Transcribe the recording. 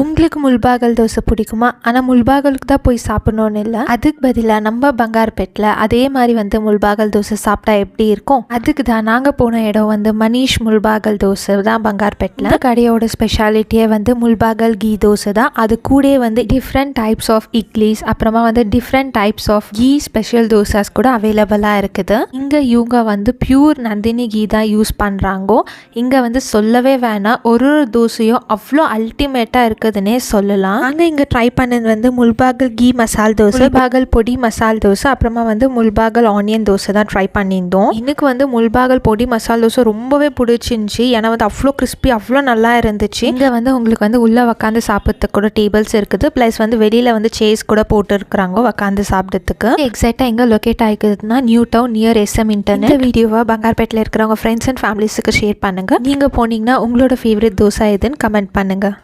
உங்களுக்கு முல்பாகல் தோசை பிடிக்குமா? ஆனால் முல்பாகலுக்கு தான் போய் சாப்பிடணும்னு இல்லை, அதுக்கு பதிலாக நம்ம பங்கார்பேட்டில் அதே மாதிரி முல்பாகல் தோசை சாப்பிட்டா எப்படி இருக்கும், அதுக்கு தான் நாங்கள் போன இடம் மனிஷ் முல்பாகல் தோசை தான் பங்கார்பேட்டில். இந்த கடையோட ஸ்பெஷாலிட்டியே முல்பாகல் கீ தோசை தான். அது கூட டிஃப்ரெண்ட் டைப்ஸ் ஆஃப் இட்லிஸ், அப்புறமா different types of ghee special dosas கூட அவைலபிளாக இருக்குது. இங்கே இவங்க பியூர் நந்தினி கீ தான் யூஸ் பண்ணுறாங்கோ. இங்கே சொல்லவே வேணாம், ஒரு தோசையும் அவ்வளோ அல்டிமேட்டாக இருக்குது சொல்லலாம். நாங்கள் இங்கே ட்ரை பண்ணது முல்பாகல் கீ மசால் தோசை, முல்பாகல் பொடி மசால் தோசை, அப்புறமா முல்பாகல் ஆனியன் தோசை தான் ட்ரை பண்ணியிருந்தோம். எனக்கு முல்பாகல் பொடி மசால் தோசை ரொம்பவே பிடிச்சிருந்துச்சி. ஏன்னா அவ்வளோ கிறிஸ்பி, அவ்வளோ நல்லா இருந்துச்சு. இங்கே உங்களுக்கு உள்ளே உட்காந்து சாப்பிட்றதுக்கு கூட டேபிள்ஸ் இருக்குது. ப்ளஸ் வெளியில் சேர்ஸ் கூட போட்டு இருக்கிறாங்க உட்காந்து சாப்பிட்றதுக்கு. எக்ஸாக்டாக எங்கே லொக்கேட் ஆகிக்குதுன்னா new town near SM internet. இந்த வீடியோவை பங்கார்பேட்டில் இருக்கிறவங்க ஃப்ரெண்ட்ஸ் அண்ட் ஃபேமிலிஸுக்கு ஷேர் பண்ணுங்கள். நீங்கள் போனீங்கன்னா உங்களோட ஃபேவரட் தோசை எதுன்னு கமெண்ட் பண்ணுங்கள்.